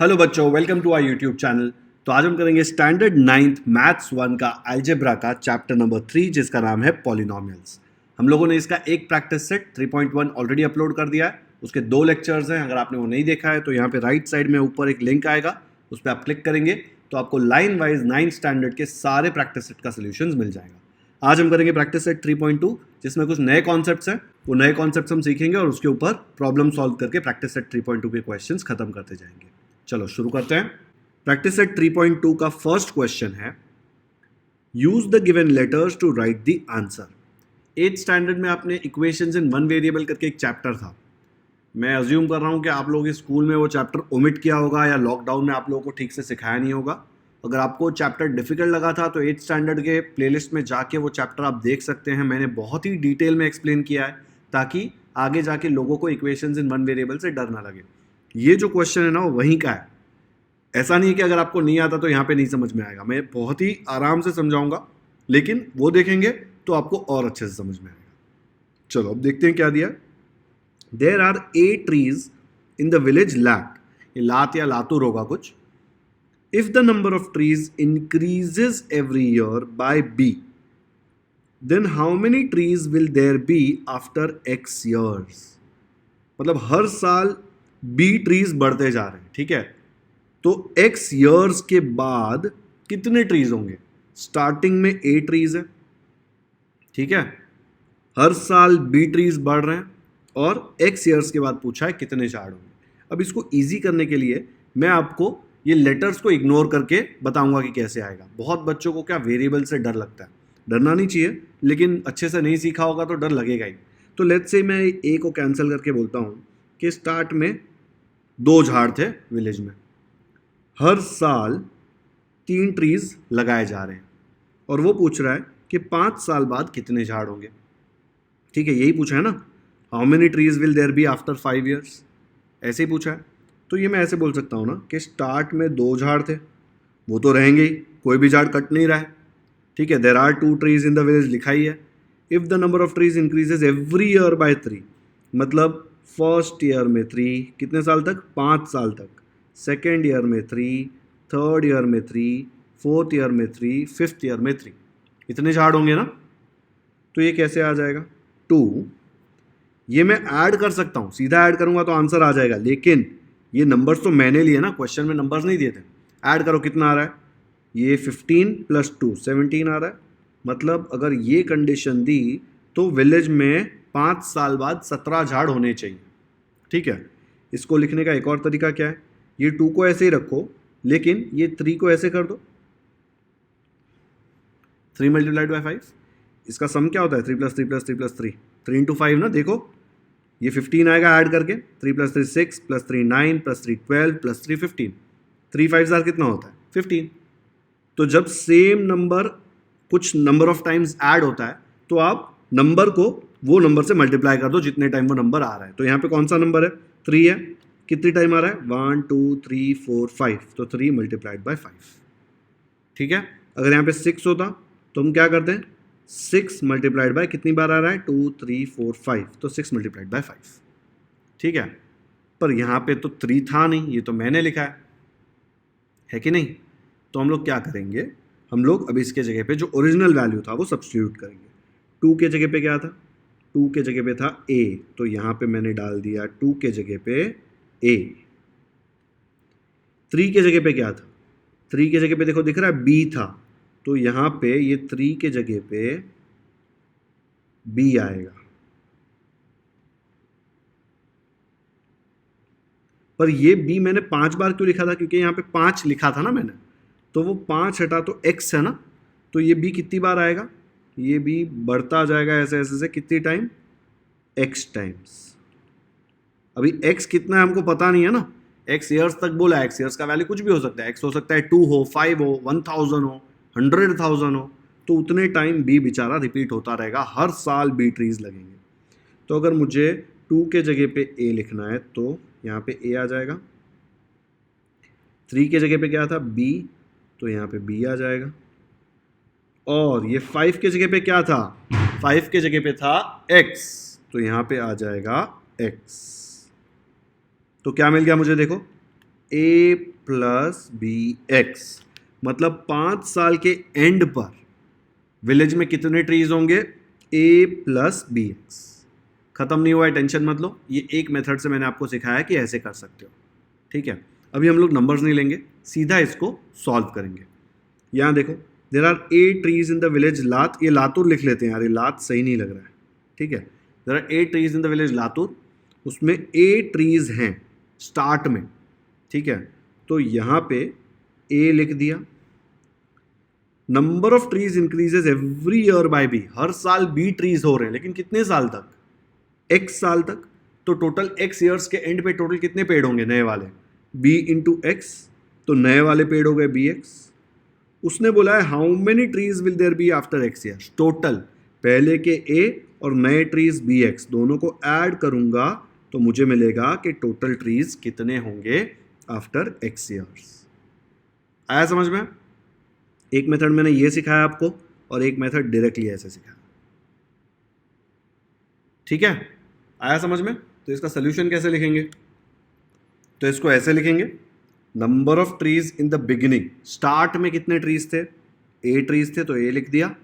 Hello बच्चों, welcome to our YouTube channel. तो आज हम करेंगे स्टैंडर्ड 9th मैथ्स 1 का अलजेब्रा का चैप्टर नंबर 3 जिसका नाम है पॉलिनोमियल्स। हम लोगों ने इसका एक प्रैक्टिस सेट 3.1 ऑलरेडी अपलोड कर दिया है। उसके 2 लेक्चर्स हैं। अगर आपने वो नहीं देखा है तो यहाँ पे राइट साइड में ऊपर एक लिंक आएगा, उस पर आप क्लिक करेंगे तो आपको लाइन वाइज 9th स्टैंडर्ड के सारे प्रैक्टिस सेट का सोल्यूशन मिल जाएगा। आज हम करेंगे प्रैक्टिस सेट 3.2 जिसमें कुछ नए कॉन्सेप्ट्स हैं। वो नए कॉन्सेप्ट्स हम सीखेंगे और उसके ऊपर प्रॉब्लम सॉल्व करके प्रैक्टिस सेट 3.2 के क्वेश्चंस खत्म करते जाएंगे। चलो शुरू करते हैं। प्रैक्टिस सेट 3.2 का फर्स्ट क्वेश्चन है, use the given letters to write the answer. 8th standard में आपने इक्वेशंस इन वन वेरिएबल करके एक चैप्टर था। मैं अज्यूम कर रहा हूं कि आप लोग इस स्कूल में वो चैप्टर ओमिट किया होगा या लॉकडाउन में आप लोगों को ठीक से सिखाया नहीं होगा। अगर आपको चैप्टर डिफिकल्ट लगा था तो 8th स्टैंडर्ड के प्लेलिस्ट में जाके वो चैप्टर आप देख सकते हैं। मैंने बहुत ही डिटेल में एक्सप्लेन किया है ताकि आगे जाके लोगों को इक्वेशंस इन वन वेरिएबल से डर ना लगे। ये जो क्वेश्चन है ना वो वहीं का है। ऐसा नहीं है कि अगर आपको नहीं आता तो यहाँ पे नहीं समझ में आएगा। मैं बहुत ही आराम से समझाऊंगा, लेकिन वो देखेंगे तो आपको और अच्छे से समझ में आएगा। चलो अब देखते हैं क्या दिया। There are 8 trees in the village लैट। ये लात या लातूर होगा कुछ। If the number of trees increases every year by b, then how many trees will there be after x years. मतलब हर साल बी ट्रीज बढ़ते जा रहे हैं, ठीक है। तो एक्स ईयर्स के बाद कितने ट्रीज होंगे। स्टार्टिंग में ए ट्रीज है, ठीक है। हर साल बी ट्रीज बढ़ रहे हैं और एक्स ईयर्स के बाद पूछा है कितने झाड़ होंगे। अब इसको इजी करने के लिए मैं आपको ये लेटर्स को इग्नोर करके बताऊंगा कि कैसे आएगा। बहुत बच्चों को क्या वेरिएबल से डर लगता है। डरना नहीं चाहिए, लेकिन अच्छे से नहीं सीखा होगा तो डर लगेगा ही। तो लेट्स से मैं ए को कैंसिल करके बोलता हूँ कि स्टार्ट में 2 झाड़ थे विलेज में, हर साल 3 ट्रीज लगाए जा रहे हैं और वो पूछ रहा है कि 5 साल बाद कितने झाड़ होंगे। ठीक है, यही पूछा है ना, how many trees will there be after 5 years, ऐसे ही पूछा है। तो ये मैं ऐसे बोल सकता हूँ ना कि स्टार्ट में 2 झाड़ थे, वो तो रहेंगे ही, कोई भी झाड़ कट नहीं रहा है, ठीक है। There are 2 trees in the village लिखा ही है। If the number of trees increases every year by 3, मतलब फर्स्ट ईयर में 3, कितने साल तक, 5 साल तक। सेकेंड ईयर में 3, थर्ड ईयर में 3, फोर्थ ईयर में 3, फिफ्थ ईयर में 3, इतने झाड़ होंगे ना। तो ये कैसे आ जाएगा 2। ये मैं ऐड कर सकता हूँ, सीधा ऐड करूंगा तो आंसर आ जाएगा, लेकिन ये नंबर्स तो मैंने लिए ना, क्वेश्चन में नंबर्स नहीं दिए थे। ऐड करो कितना आ रहा है, ये 15 + 2 17 आ रहा है। मतलब अगर ये कंडीशन दी तो विलेज में 5 साल बाद 17 झाड़ होने चाहिए, ठीक है। इसको लिखने का एक और तरीका क्या है, ये 2 को ऐसे ही रखो, लेकिन ये 3 को ऐसे कर दो, 3 × 5। इसका सम क्या होता है, 3 + 3 + 3 + 3, 3 × 5 ना। देखो ये 15 आएगा ऐड करके, 3 + 3 6 + 3 9 + 3 12 + 3 15, 3 5 जार कितना होता है 15। तो जब सेम नंबर कुछ नंबर ऑफ टाइम्स ऐड होता है तो आप नंबर को वो नंबर से मल्टीप्लाई कर दो जितने टाइम वो नंबर आ रहा है। तो यहाँ पे कौन सा नंबर है, 3 है, कितनी टाइम आ रहा है, 1 2 3 4 5, तो 3 × 5, ठीक है। अगर यहाँ पे 6 होता तो हम क्या करते हैं, 6 × कितनी बार आ रहा है, 2 3 4 5, तो 6 × 5, ठीक है। पर यहाँ पे तो 3 था नहीं, ये तो मैंने लिखा है कि नहीं। तो हम लोग क्या करेंगे, हम लोग अब इसके जगह पे जो ओरिजिनल वैल्यू था वो सब्स्टिट्यूट करेंगे। 2 के जगह पे क्या था, 2 के जगह पे था a, तो यहाँ पे मैंने डाल दिया 2 के जगह पे a। 3 के जगह पे क्या था, 3 के जगह पे देखो दिख रहा है b था, तो यहाँ पे ये 3 के जगह पे b आएगा। पर ये b मैंने 5 बार क्यों लिखा था, क्योंकि यहाँ पे 5 लिखा था ना मैंने, तो वो 5 हटा तो x है ना, तो ये b कितनी बार आएगा, ये b बढ़ता जाएगा ऐसे ऐसे से, कितनी टाइम, x टाइम्स। अभी x कितना है हमको पता नहीं है ना, x ईयर्स तक बोला, x ईयर्स का वैल्यू कुछ भी हो सकता है, x हो सकता है 2 हो, 5 हो, 1000 हो, 100,000 हो, तो उतने टाइम b बेचारा रिपीट होता रहेगा, हर साल b ट्रीज लगेंगे। तो अगर मुझे 2 के जगह पे a लिखना है तो यहाँ पे a आ जाएगा, 3 के जगह पे क्या था b, तो यहाँ पे b आ जाएगा, और ये 5 के जगह पे क्या था, 5 के जगह पे था x, तो यहाँ पे आ जाएगा x। तो क्या मिल गया मुझे, देखो ए प्लस बी एक्स, मतलब 5 साल के एंड पर विलेज में कितने ट्रीज होंगे, ए प्लस बी एक्स। खत्म नहीं हुआ है, टेंशन मत लो, ये एक मेथड से मैंने आपको सिखाया कि ऐसे कर सकते हो, ठीक है। अभी हम लोग नंबर्स नहीं लेंगे, सीधा इसको सॉल्व करेंगे। यहाँ देखो, there are 8 trees in the village लात, ये लातूर लिख लेते हैं यार, ये लात सही नहीं लग रहा है, ठीक है। There are 8 trees in the village Latur, उसमें 8 ट्रीज हैं स्टार्ट में, ठीक है। तो यहाँ पे ए लिख दिया। Number of trees increases every year by B, हर साल बी ट्रीज हो रहे हैं, लेकिन कितने साल तक, एक्स साल तक। तो टोटल एक्स ईयर्स के एंड पे टोटल कितने पेड़ होंगे नए वाले, बी इंटू एक्स, तो नए वाले पेड़ हो गए बी एक्स। उसने बोला है how many trees will there be after x years, total पहले के ए और नए ट्रीज बी एक्स दोनों को ऐड करूंगा तो मुझे मिलेगा कि टोटल ट्रीज कितने होंगे आफ्टर एक्स ईयर्स। आया समझ में? एक मेथड मैंने ये सिखाया आपको और एक मेथड डायरेक्टली ऐसे सिखाया, ठीक है। आया समझ में? तो इसका सोल्यूशन कैसे लिखेंगे, तो इसको ऐसे लिखेंगे, number of trees in the beginning, start में कितने ट्रीज थे, ए ट्रीज थे तो ए लिख दिया।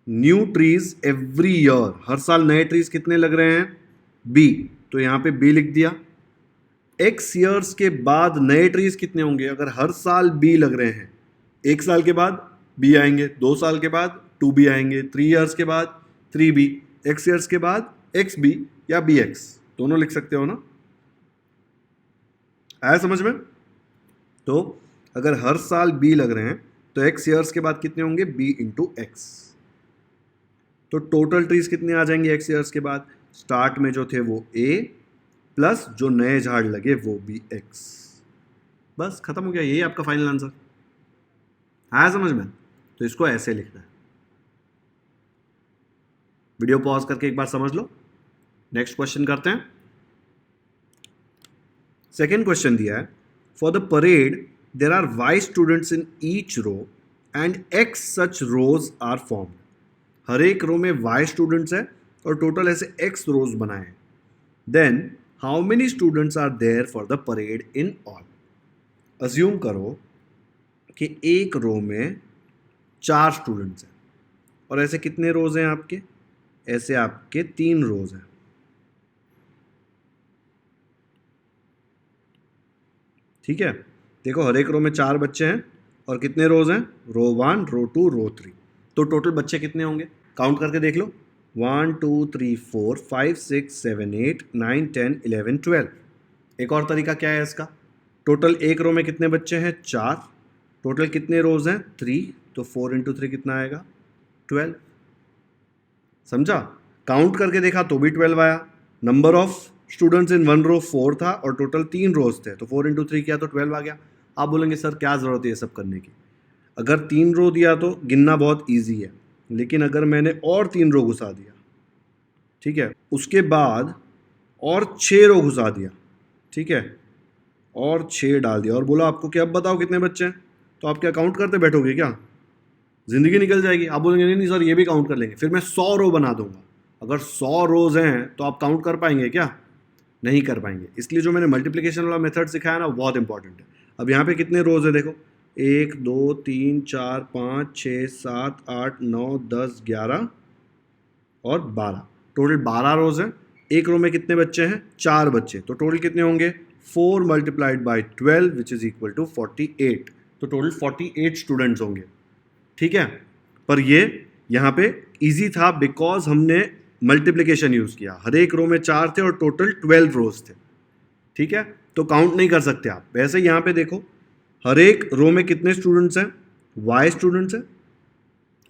न्यू ट्रीज एवरी ईयर, हर साल नए ट्रीज कितने लग रहे हैं, बी, तो यहां पे बी लिख दिया। एक्स ईयर्स के बाद नए ट्रीज कितने होंगे, अगर हर साल बी लग रहे हैं, 1 साल के बाद बी आएंगे, 2 साल के बाद 2B आएंगे, 3 ईयर्स के बाद 3B, एक्स ईयर्स के बाद XB या BX, दोनों लिख सकते हो ना। आया समझ में? तो अगर हर साल B लग रहे हैं तो एक्स ईयर्स के बाद कितने होंगे, B इंटू एक्स। तो टोटल ट्रीज कितने आ जाएंगे एक्स ईयर्स के बाद, स्टार्ट में जो थे वो A प्लस जो नए झाड़ लगे वो BX। बस खत्म हो गया, यही आपका फाइनल आंसर। आया समझ में? तो इसको ऐसे लिखना है। वीडियो पॉज करके एक बार समझ लो, नेक्स्ट क्वेश्चन करते हैं। सेकेंड क्वेश्चन दिया है, for the parade there are Y students in each row and X such rows are formed. हर एक रो में वाई स्टूडेंट्स है और टोटल ऐसे एक्स रोज बनाए हैं। Then how many students are there for the parade in all. Assume करो कि एक रो में 4 स्टूडेंट्स हैं और ऐसे कितने रोज हैं आपके, ऐसे आपके 3 रोज हैं, ठीक है। देखो हर एक रो में 4 बच्चे हैं और कितने रोज हैं, रो 1, रो 2, रो 3, तो टोटल बच्चे कितने होंगे, काउंट करके देख लो, 1 2 3 4 5 6 7 8 9 10 11 12। एक और तरीका क्या है इसका, टोटल एक रो में कितने बच्चे हैं, 4, टोटल कितने रोज हैं, 3, तो 4 इंटू 3 कितना आएगा, 12। समझा? काउंट करके देखा तो भी 12 आया। नंबर ऑफ स्टूडेंट्स इन 1 रो 4 था और टोटल 3 रोज थे, तो 4 इंटू 3 किया तो 12 आ गया। आप बोलेंगे सर क्या ज़रूरत है ये सब करने की, अगर 3 रो दिया तो गिनना बहुत ईजी है, लेकिन अगर मैंने और 3 रो घुसा दिया, ठीक है, उसके बाद और 6 रो घुसा दिया, ठीक है, और 6 डाल दिया और बोला आपको कि अब बताओ कितने बच्चे हैं, तो आप क्या काउंट करते बैठोगे क्या, ज़िंदगी निकल जाएगी। आप बोलेंगे नहीं नहीं सर ये भी काउंट कर लेंगे, फिर मैं 100 रो बना दूंगा। अगर 100 रोज हैं तो आप काउंट कर पाएंगे क्या, नहीं कर पाएंगे। इसलिए जो मैंने मल्टीप्लिकेशन वाला मेथड सिखाया ना वो बहुत इंपॉर्टेंट है। अब यहाँ पे कितने रोज है देखो, 1 2 3 4 5 6 7 8 9 10 11 और 12, टोटल 12 रोज है। एक रो में कितने बच्चे हैं, 4 बच्चे, तो टोटल कितने होंगे, 4 multiplied by 12 which is equal to 48, तो टोटल 48 स्टूडेंट्स होंगे, ठीक है। पर ये यहाँ पे इजी था बिकॉज हमने मल्टीप्लिकेशन यूज किया, हर एक रो में 4 थे और टोटल 12 रोज थे, ठीक है, तो काउंट नहीं कर सकते आप। वैसे यहाँ पे देखो हर एक रो में कितने स्टूडेंट्स हैं, वाई स्टूडेंट्स हैं,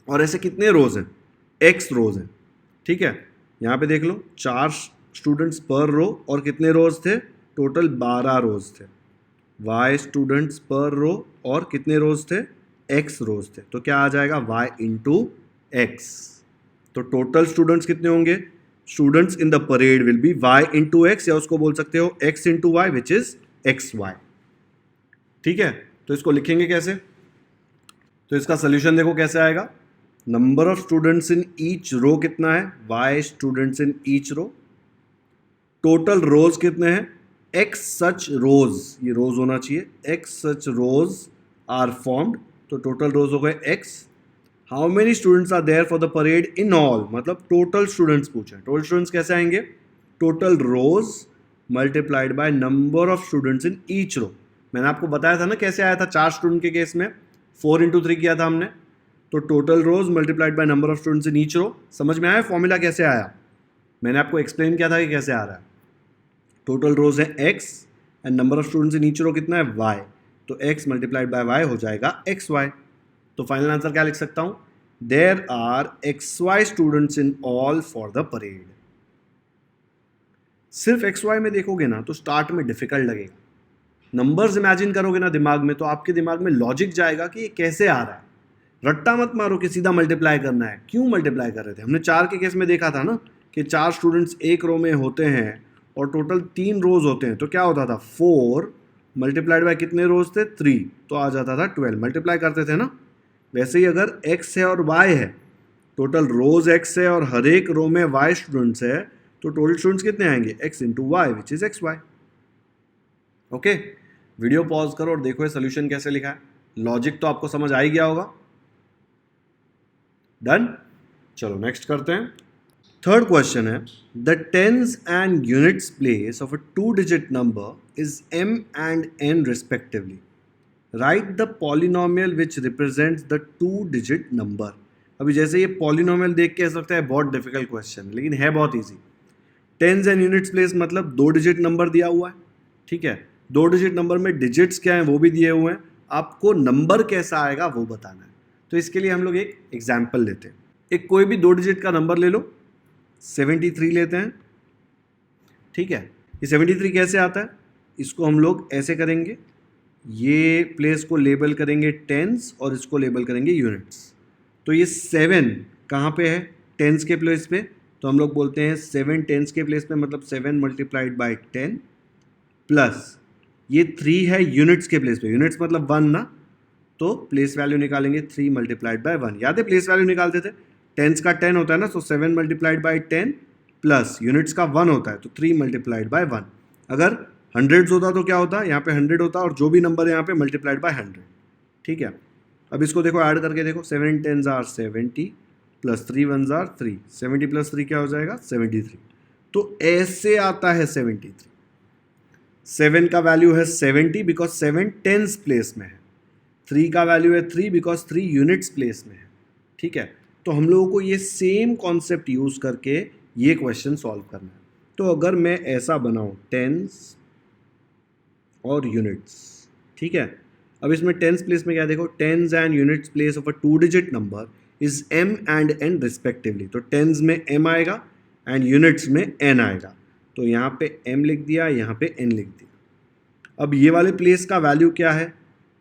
और ऐसे कितने रोज हैं, एक्स रोज हैं, ठीक है। यहाँ पे देख लो 4 स्टूडेंट्स पर रो और कितने रोज थे, टोटल 12 रोज थे, वाई स्टूडेंट्स पर रो और कितने रोज थे, एक्स रोज थे, तो क्या आ जाएगा y इंटू एक्स। तो टोटल स्टूडेंट्स कितने होंगे, students in the parade will be y into x, या उसको बोल सकते हो x into y which is XY, ठीक है। तो इसको लिखेंगे कैसे, तो इसका सोल्यूशन देखो कैसे आएगा, number of students in each row कितना है, y students in each row, total rows कितने हैं एक्स सच रोज, ये रोज होना चाहिए, X such rows are formed, तो टोटल रोज हो गए X. How many students are there for the parade in all, मतलब टोटल स्टूडेंट्स पूछे। टोटल स्टूडेंट्स कैसे आएंगे, total rows multiplied by number of students in each row. मैंने आपको बताया था ना कैसे आया था 4 स्टूडेंट के केस में, 4 इंटू 3 किया था हमने, तो total rows multiplied by number of students in each row. समझ में आया फॉर्मूला कैसे आया, मैंने आपको एक्सप्लेन किया था कि कैसे आ रहा है। टोटल रोज है x and number of students in each row कितना है y, तो x मल्टीप्लाइड बाय y हो जाएगा xy। तो फाइनल आंसर क्या लिख सकता हूं, there are xy students in all for the parade. सिर्फ xy में देखोगे ना तो स्टार्ट में डिफिकल्ट लगेगा, नंबर्स इमेजिन करोगे ना दिमाग में तो आपके दिमाग में लॉजिक जाएगा कि ये कैसे आ रहा है। रट्टा मत मारो कि सीधा मल्टीप्लाई करना है, क्यों मल्टीप्लाई कर रहे थे, हमने 4 के केस में देखा था ना कि 4 स्टूडेंट्स एक रो में होते हैं और टोटल 3 रोज होते हैं, तो क्या होता था 4 मल्टीप्लाइड बाय कितने रोज थे 3, तो आ जाता था 12, मल्टीप्लाई करते थे ना। वैसे ही अगर x है और y है, टोटल रोज x है और हर एक रो में y स्टूडेंट्स है, तो टोटल स्टूडेंट्स कितने आएंगे x into y which is xy। Okay, video pause करो और देखो ये सोल्यूशन कैसे लिखा है, लॉजिक तो आपको समझ आ ही गया होगा। डन, चलो नेक्स्ट करते हैं। थर्ड क्वेश्चन है, the tens and units place of a 2 digit number is m and n respectively, write the polynomial which represents the 2 digit number. अभी जैसे ये पॉलिनोमियल देख के ऐसा लगता है बहुत डिफिकल्ट क्वेश्चन, लेकिन है बहुत easy. Tens and units place मतलब 2 डिजिट नंबर दिया हुआ है, ठीक है, 2 डिजिट नंबर में डिजिट्स क्या हैं वो भी दिए हुए हैं, आपको नंबर कैसा आएगा वो बताना है। तो इसके लिए हम लोग एक एग्जाम्पल लेते हैं, एक कोई भी 2 डिजिट का नंबर ले लो, 73 लेते हैं, ठीक है। ये 73 कैसे आता है, इसको हम लोग ऐसे करेंगे, ये प्लेस को लेबल करेंगे टेंस और इसको लेबल करेंगे यूनिट्स। तो ये 7 कहाँ पे है, टेंस के प्लेस पे, तो हम लोग बोलते हैं 7 टेंस के प्लेस पे, मतलब 7 मल्टीप्लाइड बाई 10 प्लस ये 3 है यूनिट्स के प्लेस पे, यूनिट्स मतलब 1 ना, तो प्लेस वैल्यू निकालेंगे 3 मल्टीप्लाइड बाय 1। याद है प्लेस वैल्यू निकालते थे, टेंस का 10 होता है ना, तो 7 मल्टीप्लाइड बाई 10 प्लस यूनिट्स का 1 होता है, तो 3 मल्टीप्लाइड बाय 1। अगर हंड्रेड्स होता तो क्या होता, यहाँ पे 100 होता और जो भी नंबर है यहाँ पे मल्टीप्लाइड बाय 100, ठीक है। अब इसको देखो ऐड करके देखो, 7 tens are 70 plus 3 ones are 3, 70 plus 3 क्या हो जाएगा 73। तो ऐसे आता है 73, 7 का वैल्यू है 70 बिकॉज 7 टेंस प्लेस में है, 3 का वैल्यू है 3 बिकॉज 3 यूनिट्स प्लेस में है, ठीक है। तो हम लोगों को ये सेम कॉन्सेप्ट यूज करके ये क्वेश्चन सॉल्व करना है। तो अगर मैं ऐसा बनाऊं टेंस और यूनिट्स, ठीक है, अब इसमें टेंस प्लेस में क्या देखो, tens and units place of a 2 digit number is m and n respectively, तो टेंस में m आएगा एंड यूनिट्स में n आएगा, तो यहाँ पे m लिख दिया, यहाँ पे n लिख दिया। अब ये वाले प्लेस का वैल्यू क्या है,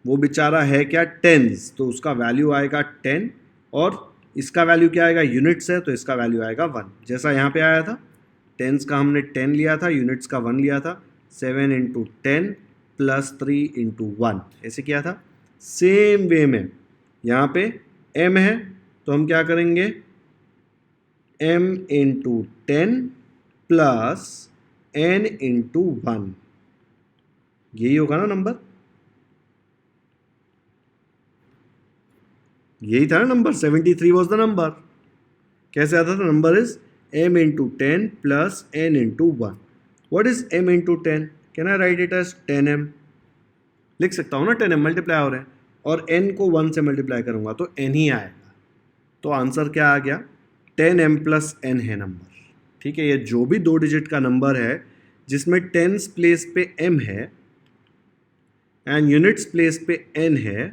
वो बेचारा है क्या टेंस, तो उसका वैल्यू आएगा 10, और इसका वैल्यू क्या आएगा यूनिट्स है, तो इसका वैल्यू आएगा 1, जैसा यहाँ पे आया था। टेंस का हमने 10 लिया था, यूनिट्स का 1 लिया था, 7 इंटू 10 प्लस 3 इंटू 1 ऐसे किया था। सेम वे में यहाँ पे m है, तो हम क्या करेंगे m into 10 plus n into 1, यही होगा ना नंबर, यही था ना नंबर, 73 वॉज द नंबर। कैसे आता था, number is m into 10 plus n into 1। What is m into 10, can I write it as 10m, लिख सकता हूँ ना 10m मल्टीप्लाई हो रहे हैं, और n को 1 से मल्टीप्लाई करूँगा तो n ही आएगा, तो आंसर क्या आ गया 10m प्लस n है नंबर, ठीक है। ये जो भी 2 डिजिट का नंबर है जिसमें टेंस प्लेस पे m है एंड यूनिट्स प्लेस पे n है,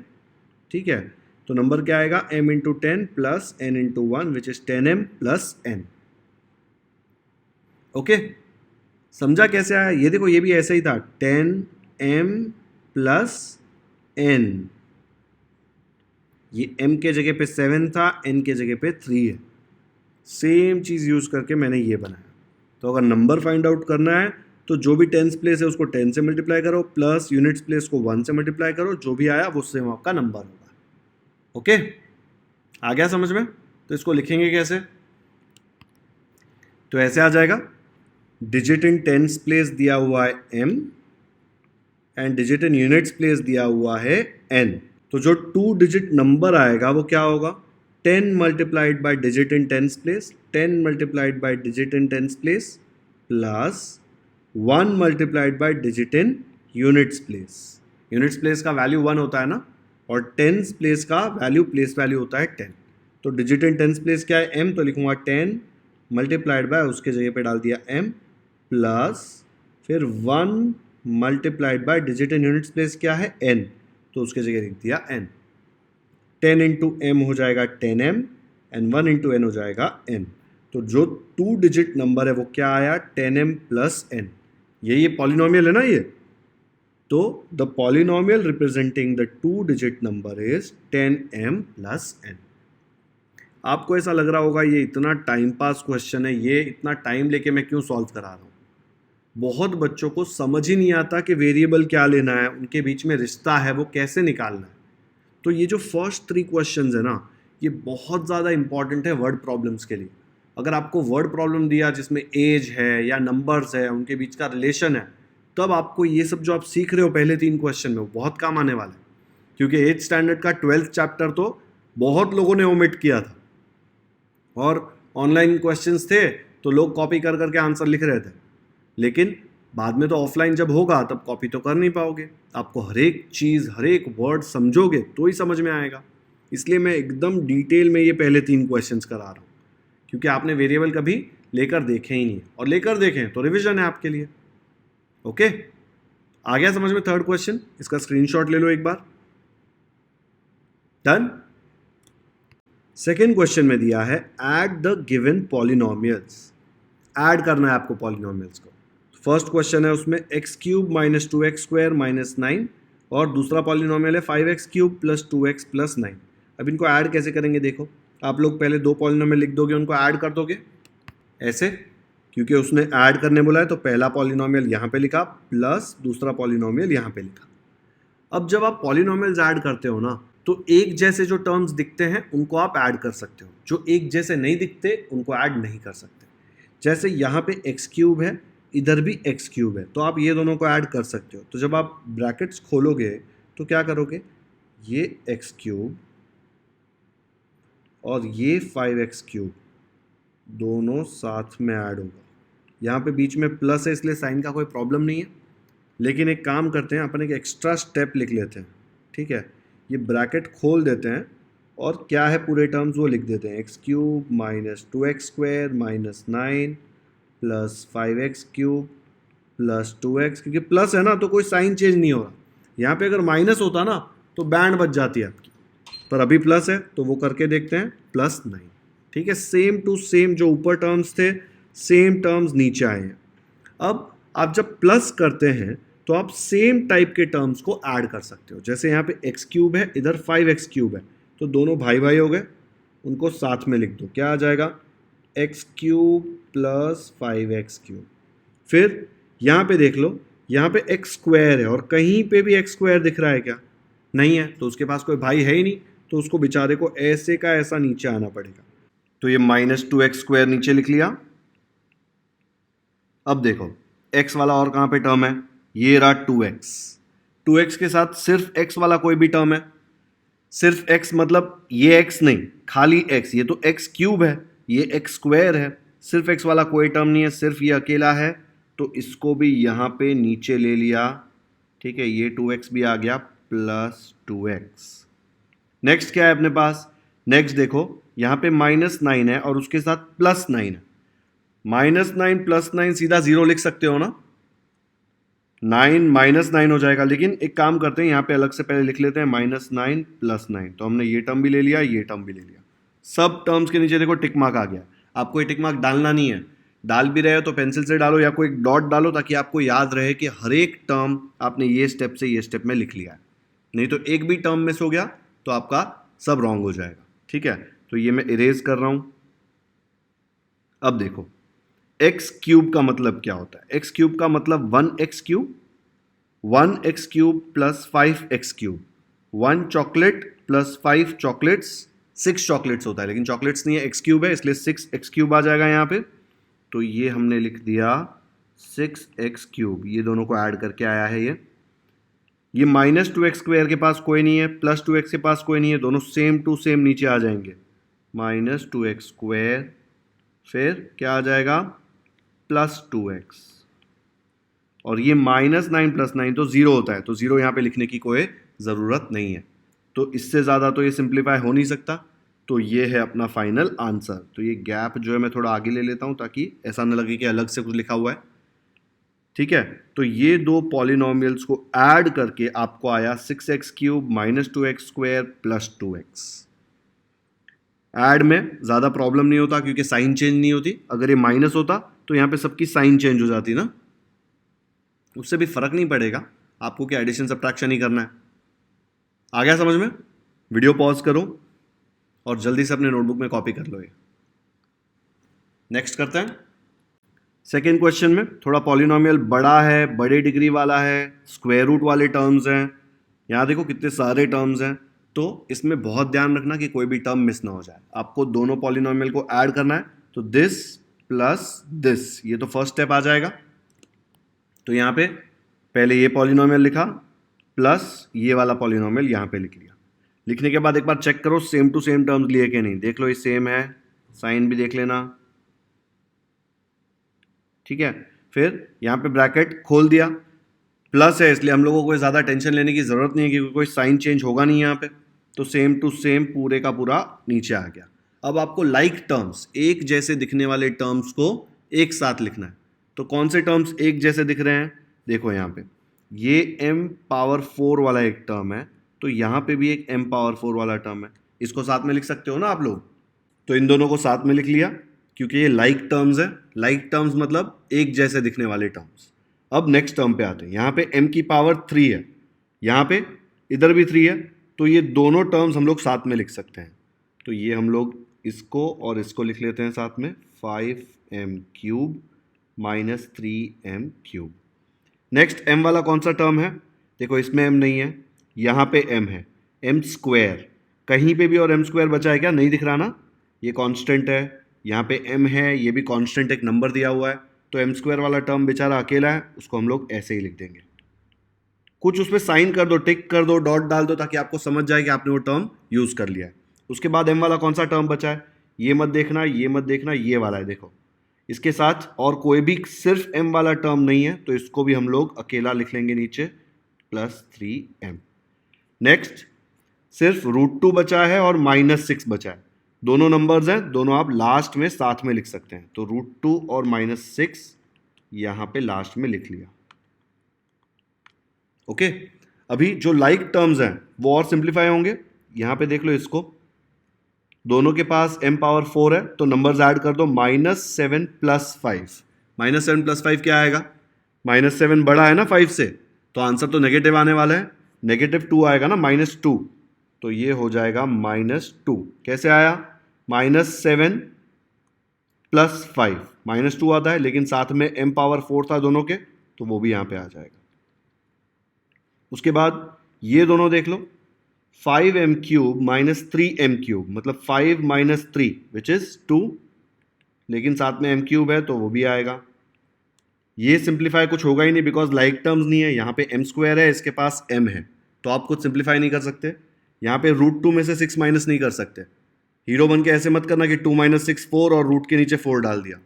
ठीक है, तो नंबर क्या आएगा m into 10 plus n into 1 which is 10m plus n। Okay, समझा कैसे आया, ये देखो ये भी ऐसा ही था 10m प्लस n, ये m के जगह पे 7 था, n के जगह पे 3 है, सेम चीज़ यूज़ करके मैंने ये बनाया। तो अगर नंबर फाइंड आउट करना है तो जो भी टेंस प्लेस है उसको 10 से मल्टीप्लाई करो, प्लस यूनिट्स प्लेस को 1 से मल्टीप्लाई करो, जो भी आया वो सेम आपका नंबर होगा। ओके, आ गया समझ में, तो इसको लिखेंगे कैसे, तो ऐसे आ जाएगा डिजिट इन टेंस प्लेस दिया हुआ है m and digit in units place दिया हुआ है n। तो जो 2 डिजिट नंबर आएगा वो क्या होगा, 10 multiplied by digit in tens place, 10 multiplied by digit in tens place plus 1 multiplied by digit in units place. Units place का वैल्यू 1 होता है ना, और टेंस प्लेस का वैल्यू प्लेस वैल्यू होता है 10। तो डिजिट इन टेंस प्लेस क्या है m, तो लिखूंगा 10 मल्टीप्लाइड बाय, उसके जगह पे डाल दिया m, प्लस फिर 1 multiplied by digit in units place क्या है n, तो उसके जगह लिख दिया n। 10 इंटू m हो जाएगा 10m एंड 1 इंटू n हो जाएगा n। तो जो 2 डिजिट नंबर है वो क्या आया, 10m प्लस n। ये पॉलिनोमियल है ना ये, तो the polynomial representing the 2 digit number is 10m plus n। आपको ऐसा लग रहा होगा ये इतना टाइम पास क्वेश्चन है, ये इतना टाइम लेके मैं क्यों सॉल्व करा रहा हूँ। बहुत बच्चों को समझ ही नहीं आता कि वेरिएबल क्या लेना है, उनके बीच में रिश्ता है वो कैसे निकालना है। तो ये जो फर्स्ट 3 क्वेश्चंस है ना, ये बहुत ज़्यादा इंपॉर्टेंट है वर्ड प्रॉब्लम्स के लिए। अगर आपको वर्ड प्रॉब्लम दिया जिसमें एज है या नंबर्स है, उनके बीच का रिलेशन है, तब आपको ये सब जो आप सीख रहे हो पहले 3 क्वेश्चन में वो बहुत काम आने वाला है। क्योंकि 8th स्टैंडर्ड का 12th चैप्टर तो बहुत लोगों ने ओमिट किया था, और ऑनलाइन क्वेश्चंस थे तो लोग कॉपी कर करके आंसर लिख रहे थे, लेकिन बाद में तो ऑफलाइन जब होगा तब कॉपी तो कर नहीं पाओगे। आपको हर एक चीज़, हर एक वर्ड समझोगे तो ही समझ में आएगा। इसलिए मैं एकदम डिटेल में ये पहले 3 क्वेश्चंस करा रहा हूँ, क्योंकि आपने वेरिएबल कभी लेकर देखे ही नहीं, और लेकर देखें तो रिविजन है आपके लिए। ओके, आ गया समझ में 3rd क्वेश्चन? इसका स्क्रीनशॉट ले लो एक बार। डन। 2nd क्वेश्चन में दिया है add the given polynomials. Add करना है आपको पॉलिनोमियल्स को। फर्स्ट क्वेश्चन है उसमें x cube minus 2x square minus 9, और दूसरा पॉलिनोमियल है 5x cube plus 2x plus 9। अब इनको ऐड कैसे करेंगे, देखो आप लोग पहले 2 पॉलिनोमियल लिख दोगे, उनको ऐड कर दोगे ऐसे, क्योंकि उसने ऐड करने बोला है, तो पहला पॉलिनोमियल यहाँ पे लिखा प्लस दूसरा पॉलिनोमियल यहाँ पे लिखा। अब जब आप पॉलिनोमियल्स ऐड करते हो ना, तो एक जैसे जो टर्म्स दिखते हैं उनको आप ऐड कर सकते हो, जो एक जैसे नहीं दिखते उनको ऐड नहीं कर सकते। जैसे यहाँ पे एक्स क्यूब है, इधर भी एक्स क्यूब है, तो आप ये दोनों को ऐड कर सकते हो। तो जब आप ब्रैकेट्स खोलोगे तो क्या करोगे, ये एक्स क्यूब और ये 5x क्यूब दोनों साथ में ऐड होगा। यहाँ पे बीच में प्लस है इसलिए साइन का कोई प्रॉब्लम नहीं है, लेकिन एक काम करते हैं, अपन एक एक्स्ट्रा स्टेप लिख लेते हैं। ठीक है, ये ब्रैकेट खोल देते हैं और क्या है पूरे टर्म्स वो लिख देते हैं, x cube minus 2x square minus 9 plus 5x cube plus 2x, क्योंकि प्लस है ना तो कोई साइन चेंज नहीं हो रहा। यहाँ पे अगर माइनस होता ना तो बैंड बच जाती है आपकी, पर अभी प्लस है तो वो करके देखते हैं, प्लस 9। ठीक है, सेम टू सेम जो ऊपर टर्म्स थे सेम टर्म्स नीचे आए हैं। अब आप जब प्लस करते हैं तो आप सेम टाइप के टर्म्स को ऐड कर सकते हो। जैसे यहाँ पे एक्स क्यूब है, इधर 5x क्यूब है, तो दोनों भाई भाई हो गए, उनको साथ में लिख दो, क्या आ जाएगा, x cube plus 5x cube. फिर यहाँ पे देख लो, यहाँ पे एक्स स्क्वायर है और कहीं पे भी एक्स स्क्वायर दिख रहा है क्या, नहीं है, तो उसके पास कोई भाई है ही नहीं, तो उसको बेचारे को ऐसे का ऐसा नीचे आना पड़ेगा। तो ये माइनस 2x स्क्वायर नीचे लिख लिया। अब देखो x वाला और कहाँ पे टर्म है, ये रहा 2x। 2x के साथ सिर्फ x वाला कोई भी टर्म है, सिर्फ x मतलब ये x नहीं, खाली x, ये तो x क्यूब है, ये x स्क्वायर है, सिर्फ x वाला कोई टर्म नहीं है, सिर्फ ये अकेला है, तो इसको भी यहाँ पे नीचे ले लिया। ठीक है, ये 2x भी आ गया प्लस 2x। नेक्स्ट क्या है अपने पास, नेक्स्ट देखो यहाँ पे माइनस 9 है और उसके साथ प्लस 9 है। माइनस 9 प्लस 9 सीधा 0 लिख सकते हो ना, 9 माइनस 9 हो जाएगा, लेकिन एक काम करते हैं यहाँ पे अलग से पहले लिख लेते हैं माइनस 9 प्लस 9। तो हमने ये टर्म भी ले लिया, ये टर्म भी ले लिया। सब टर्म्स के नीचे देखो टिक मार्क आ गया। आपको ये टिक मार्क डालना नहीं है, डाल भी रहे हो तो पेंसिल से डालो या कोई डॉट डालो, ताकि आपको याद रहे कि हर एक टर्म आपने ये स्टेप से ये स्टेप में लिख लिया है। नहीं तो एक भी टर्म मिस हो गया तो आपका सब रॉन्ग हो जाएगा। ठीक है, तो ये मैं इरेज कर रहा हूं। अब देखो एक्स क्यूब का मतलब क्या होता है, एक्स क्यूब का मतलब 1x cube, 1x cube plus 5x cube, 1 chocolate plus 5 chocolates, 6 chocolates होता है, लेकिन चॉकलेट्स नहीं है, एक्स क्यूब है इसलिए 6x क्यूब आ जाएगा यहाँ पे। तो ये हमने लिख दिया 6x³ ये दोनों को ऐड करके आया है ये माइनस 2x² के पास कोई नहीं है, प्लस 2x के पास कोई नहीं है, दोनों सेम टू सेम नीचे आ जाएंगे। -2x², फिर क्या आ जाएगा +2x, और ये -9 + 9 तो 0 होता है, तो 0 यहाँ पे लिखने की कोई ज़रूरत नहीं है। तो इससे ज़्यादा तो ये सिंप्लीफाई हो नहीं सकता, तो ये है अपना फाइनल आंसर। तो ये गैप जो है मैं थोड़ा आगे ले लेता हूँ ताकि ऐसा न लगे कि अलग से कुछ लिखा हुआ है। ठीक है, तो ये दो पॉलिनोमियल्स को ऐड करके आपको आया 6x³ -2x² + 2x। ऐड में ज़्यादा प्रॉब्लम नहीं होता क्योंकि साइन चेंज नहीं होती। अगर ये माइनस होता तो यहाँ पे सबकी साइन चेंज हो जाती ना, उससे भी फर्क नहीं पड़ेगा, आपको क्या एडिशन सब्ट्रैक्शन ही करना है। आ गया समझ में? वीडियो पॉज करो और जल्दी से अपने नोटबुक में कॉपी कर लो ये। नेक्स्ट करते हैं सेकेंड क्वेश्चन में। थोड़ा पॉलिनोमियल बड़ा है, बड़े डिग्री वाला है, स्क्वायर रूट वाले टर्म्स हैं। यहाँ देखो कितने सारे टर्म्स हैं, तो इसमें बहुत ध्यान रखना कि कोई भी टर्म मिस ना हो जाए। आपको दोनों पॉलिनोमियल को ऐड करना है, तो दिस प्लस दिस, ये तो फर्स्ट स्टेप आ जाएगा। तो यहाँ पे पहले ये पॉलिनोमियल लिखा प्लस ये वाला पॉलिनोमियल यहाँ पे लिख लिया। लिखने के बाद एक बार चेक करो सेम टू सेम टर्म्स लिए कि नहीं। देख लो ये सेम है, साइन भी देख लेना। ठीक है, फिर यहाँ पे ब्रैकेट खोल दिया, प्लस है इसलिए हम लोगों को ज़्यादा टेंशन लेने की ज़रूरत नहीं है क्योंकि कोई साइन चेंज होगा नहीं यहाँ पे। तो सेम टू सेम पूरे का पूरा नीचे आ गया। अब आपको लाइक टर्म्स, एक जैसे दिखने वाले टर्म्स को एक साथ लिखना है। तो कौन से टर्म्स एक जैसे दिख रहे हैं? देखो यहाँ पे ये m⁴ वाला एक टर्म है, तो यहाँ पे भी एक m⁴ वाला टर्म है। इसको साथ में लिख सकते हो ना आप लोग, तो इन दोनों को साथ में लिख लिया क्योंकि ये लाइक टर्म्स है। लाइक टर्म्स मतलब एक जैसे दिखने वाले टर्म्स। अब नेक्स्ट टर्म पे आते हैं। यहाँ पे m⁴ है, यहाँ पे इधर भी 3 है, तो ये दोनों टर्म्स हम लोग साथ में लिख सकते हैं। तो ये हम लोग इसको और इसको लिख लेते हैं साथ में, 5m³ -3m³। नेक्स्ट m वाला कौन सा टर्म है? देखो इसमें m नहीं है, यहाँ पे m है, m²। कहीं पे भी और m² बचा है क्या? नहीं दिख रहा ना, ये कांस्टेंट है। यहाँ पे m है, ये भी कांस्टेंट एक नंबर दिया हुआ है, तो m² वाला टर्म बेचारा अकेला है, उसको हम लोग ऐसे ही लिख देंगे। कुछ उस पर साइन कर दो, टिक कर दो, डॉट डाल दो, ताकि आपको समझ जाए कि आपने वो टर्म यूज कर लिया है। उसके बाद m वाला कौन सा टर्म बचा है? ये मत देखना, ये मत देखना, ये वाला है। देखो इसके साथ और कोई भी सिर्फ m वाला टर्म नहीं है, तो इसको भी हम लोग अकेला लिख लेंगे नीचे, +3m। नेक्स्ट सिर्फ √2 बचा है और -6 बचा है। दोनों नंबर्स हैं, दोनों आप लास्ट में साथ में लिख सकते हैं। तो √2 और -6 यहां पे लास्ट में लिख लिया। ओके, अभी जो लाइक टर्म्स हैं वो और सिंप्लीफाई होंगे। यहां पे देख लो इसको, दोनों के पास m⁴ है, तो नंबर्स ऐड कर दो, -7 + 5। -7 + 5 क्या आएगा? -7 बड़ा है ना 5 से, तो आंसर तो नेगेटिव आने वाला है। -2 आएगा ना, -2, तो ये हो जाएगा -2। कैसे आया? -7 + 5, -2 आता है, लेकिन साथ में m⁴ था दोनों के, तो वो भी यहाँ पे आ जाएगा। उसके बाद ये दोनों देख लो, 5m³ -3m³, मतलब 5 - 3 विच इज 2, लेकिन साथ में m³ है तो वो भी आएगा। ये सिंप्लीफाई कुछ होगा ही नहीं बिकॉज लाइक टर्म्स नहीं है। यहाँ पे m² है, इसके पास m है, तो आप कुछ सिंप्लीफाई नहीं कर सकते। यहाँ पे √2 में से 6 माइनस नहीं कर सकते। हीरो बन के ऐसे मत करना कि 2 - 6 4 और रूट के नीचे 4 डाल दिया।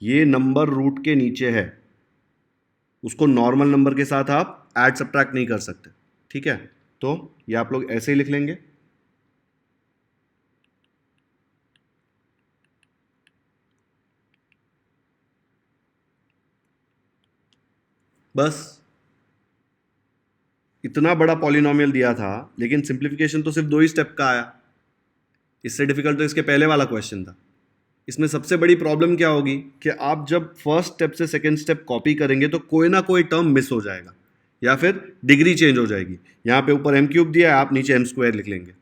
ये नंबर रूट के नीचे है, उसको नॉर्मल नंबर के साथ आप ऐड सब्ट्रैक्ट नहीं कर सकते। ठीक है, तो ये आप लोग ऐसे ही लिख लेंगे। बस इतना बड़ा पॉलिनोमियल दिया था, लेकिन सिंप्लीफिकेशन तो सिर्फ 2 ही स्टेप का आया। इससे डिफिकल्ट तो इसके पहले वाला क्वेश्चन था। इसमें सबसे बड़ी प्रॉब्लम क्या होगी कि आप जब फर्स्ट स्टेप से सेकंड स्टेप कॉपी करेंगे तो कोई ना कोई टर्म मिस हो जाएगा या फिर डिग्री चेंज हो जाएगी। यहाँ पे ऊपर m³ दिया है, आप नीचे m² लिख लेंगे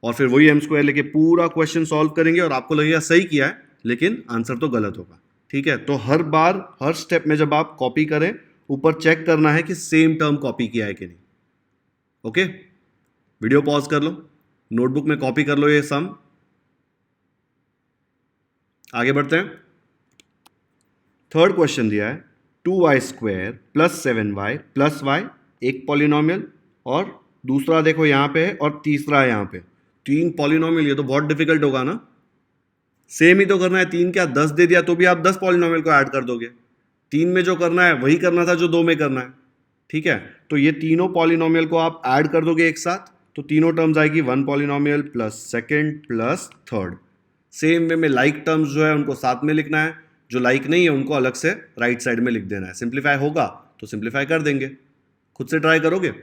और फिर वही m² लेके पूरा क्वेश्चन सॉल्व करेंगे और आपको लगेगा सही किया है, लेकिन आंसर तो गलत होगा। ठीक है, तो हर बार हर स्टेप में जब आप कॉपी करें, ऊपर चेक करना है कि सेम टर्म कॉपी किया है कि नहीं। ओके, वीडियो पॉज कर लो, नोटबुक में कॉपी कर लो ये सम। आगे बढ़ते हैं। थर्ड क्वेश्चन दिया है, 2y² plus 7y plus y, एक पॉलिनॉमियल, और दूसरा देखो यहाँ पे है और तीसरा है यहाँ पे, 3 पॉलिनॉमियल। ये तो बहुत डिफिकल्ट होगा ना। सेम ही तो करना है, 3 क्या 10 दे दिया तो भी आप 10 पॉलिनॉमियल को ऐड कर दोगे। 3 में जो करना है वही करना था जो 2 में करना है, ठीक है। तो ये तीनों पॉलिनॉमियल को आप ऐड कर दोगे एक साथ, तो तीनों टर्म्स आएगी 1 polynomial plus second plus third. Same way में लाइक टर्म्स जो है उनको साथ में लिखना है, जो लाइक नहीं है उनको अलग से राइट साइड में लिख देना है। सिंप्लीफाई होगा तो सिंप्लीफाई कर देंगे। खुद से ट्राई करोगे,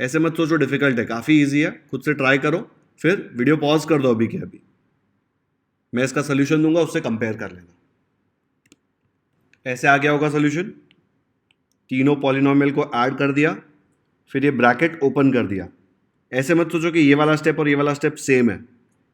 ऐसे मत सोचो डिफिकल्ट है, काफ़ी ईजी है। खुद से ट्राई करो, फिर वीडियो पॉज कर दो अभी के अभी, मैं इसका सोल्यूशन दूंगा, उससे कंपेयर कर लेना। ऐसे आ गया होगा सोल्यूशन। तीनों पॉलिनॉमियल को ऐड कर दिया, फिर ये ब्रैकेट ओपन कर दिया। ऐसे मत सोचो कि ये वाला स्टेप और ये वाला स्टेप सेम है।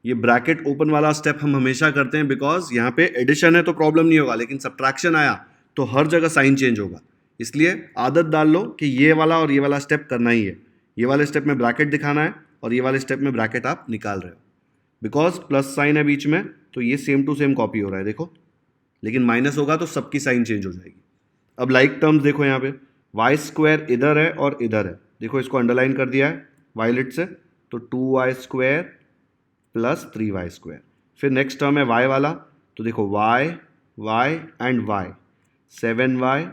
ये ब्रैकेट ओपन वाला स्टेप हम हमेशा करते हैं बिकॉज यहाँ पे एडिशन है तो प्रॉब्लम नहीं होगा, लेकिन सब्ट्रैक्शन आया तो हर जगह साइन चेंज होगा। इसलिए आदत डाल लो कि ये वाला और ये वाला स्टेप करना ही है। ये वाले स्टेप में ब्रैकेट दिखाना है और ये वाले स्टेप में ब्रैकेट आप निकाल रहे हो। बिकॉज प्लस साइन है बीच में तो ये सेम टू सेम कॉपी हो रहा है देखो, लेकिन माइनस होगा तो सबकी साइन चेंज हो जाएगी। अब लाइक टर्म्स देखो यहाँ पे, y² इधर है और इधर है, देखो इसको अंडरलाइन कर दिया है वायलेट से, तो 2y² प्लस 3y²। फिर नेक्स्ट टर्म है y वाला, तो देखो y and y, 7y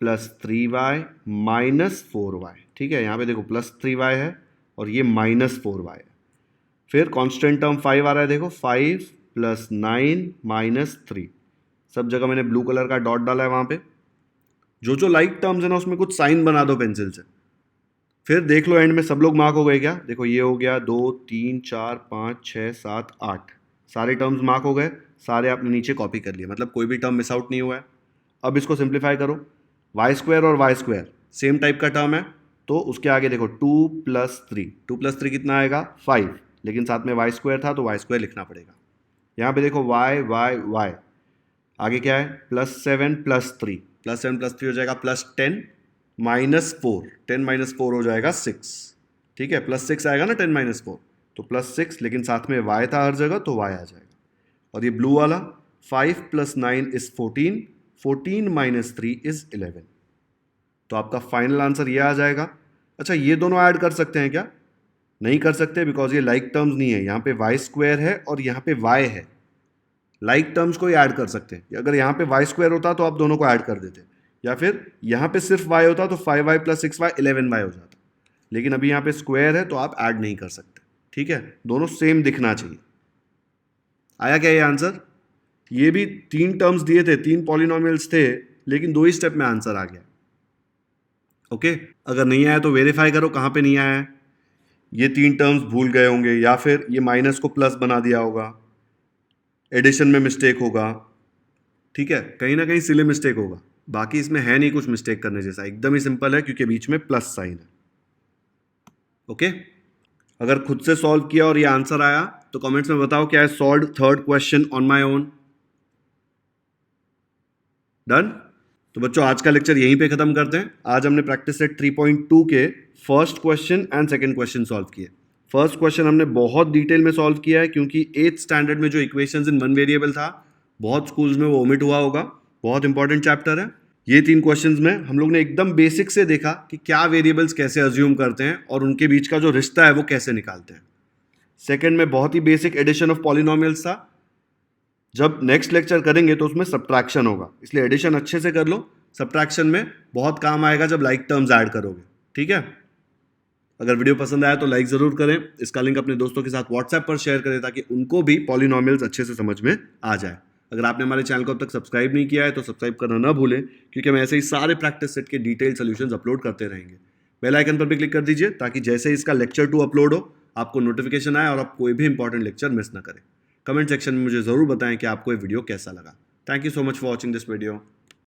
plus 3y minus 4y, ठीक है। यहाँ पे देखो प्लस 3y है और ये माइनस 4y है। फिर कांस्टेंट टर्म 5 आ रहा है, देखो 5 प्लस 9 माइनस 3, सब जगह मैंने ब्लू कलर का डॉट डाला है वहाँ पे। जो लाइक टर्म्स है ना उसमें कुछ साइन बना दो पेंसिल से। फिर देख लो एंड में सब लोग मार्क हो गए क्या, देखो ये हो गया 2 3 4 5 6 7 8, सारे टर्म्स मार्क हो गए, सारे आपने नीचे कॉपी कर लिए, मतलब कोई भी टर्म मिस आउट नहीं हुआ है। अब इसको सिंप्लीफाई करो, y² और y² सेम टाइप का टर्म है, तो उसके आगे देखो 2 प्लस 3 कितना आएगा 5, लेकिन साथ में y² था तो y² लिखना पड़ेगा। यहाँ पे देखो y, आगे क्या है प्लस 7 प्लस 3 हो जाएगा प्लस 10 माइनस 4, 10 माइनस 4 हो जाएगा 6, ठीक है। प्लस 6 आएगा ना 10 माइनस 4, तो प्लस 6, लेकिन साथ में y था हर जगह तो y आ जाएगा। और ये ब्लू वाला 5 प्लस 9 इज 14, 14 माइनस 3 इज 11, तो आपका फाइनल आंसर ये आ जाएगा। अच्छा ये दोनों ऐड कर सकते हैं क्या, नहीं कर सकते बिकॉज ये लाइक टर्म्स नहीं है, यहाँ पे y² है और यहाँ पे y है। लाइक टर्म्स को ही ऐड कर सकते हैं, अगर यहाँ पे y² होता तो आप दोनों को ऐड कर देते, या फिर यहाँ पे सिर्फ y होता तो 5y प्लस 6y 11y हो जाता, लेकिन अभी यहाँ पे स्क्वायर है तो आप ऐड नहीं कर सकते, ठीक है। दोनों सेम दिखना चाहिए। आया क्या ये आंसर। ये भी 3 टर्म्स दिए थे, 3 पॉलिनॉमियल्स थे, लेकिन 2 ही स्टेप में आंसर आ गया। ओके, अगर नहीं आया तो वेरीफाई करो कहाँ पे नहीं आया है। ये 3 टर्म्स भूल गए होंगे, या फिर ये माइनस को प्लस बना दिया होगा, एडिशन में मिस्टेक होगा, ठीक है, कहीं ना कहीं सिली मिस्टेक होगा। बाकी इसमें है नहीं कुछ मिस्टेक करने जैसा, एकदम ही सिंपल है क्योंकि बीच में प्लस साइन है। ओके, अगर खुद से सॉल्व किया और ये आंसर आया तो कमेंट्स में बताओ क्या है solve third question on my own. Done. तो बच्चों आज का लेक्चर यहीं पे खत्म करते हैं। आज हमने प्रैक्टिस सेट 3.2 के first question and second question solve किए। फर्स्ट क्वेश्चन हमने बहुत डिटेल में सॉल्व किया है क्योंकि 8th स्टैंडर्ड में जो इक्वेशंस इन वन वेरिएबल था बहुत स्कूल्स में वो ओमिट हुआ होगा, बहुत इंपॉर्टेंट चैप्टर है। ये 3 क्वेश्चंस में हम लोग ने एकदम बेसिक से देखा कि क्या वेरिएबल्स कैसे अज्यूम करते हैं और उनके बीच का जो रिश्ता है वो कैसे निकालते हैं। सेकंड में बहुत ही बेसिक एडिशन ऑफ पॉलिनोमियल्स था। जब नेक्स्ट लेक्चर करेंगे तो उसमें सब्ट्रैक्शन होगा, इसलिए एडिशन अच्छे से कर लो, सब्ट्रैक्शन में बहुत काम आएगा जब लाइक टर्म्स ऐड करोगे, ठीक है। अगर वीडियो पसंद आया तो लाइक ज़रूर करें, इसका लिंक अपने दोस्तों के साथ व्हाट्सएप पर शेयर करें ताकि उनको भी पॉलिनोमियल्स अच्छे से समझ में आ जाए। अगर आपने हमारे चैनल को अब तक सब्सक्राइब नहीं किया है तो सब्सक्राइब करना ना भूलें, क्योंकि हम ऐसे ही सारे प्रैक्टिस सेट के डिटेल सॉल्यूशंस अपलोड करते रहेंगे। बेल आइकन पर भी क्लिक कर दीजिए ताकि जैसे ही इसका लेक्चर 2 अपलोड हो आपको नोटिफिकेशन आए और आप कोई भी इंपॉर्टेंट लेक्चर मिस ना करें। कमेंट सेक्शन में मुझे ज़रूर बताएं कि आपको ये वीडियो कैसा लगा। Thank you so much for watching this video.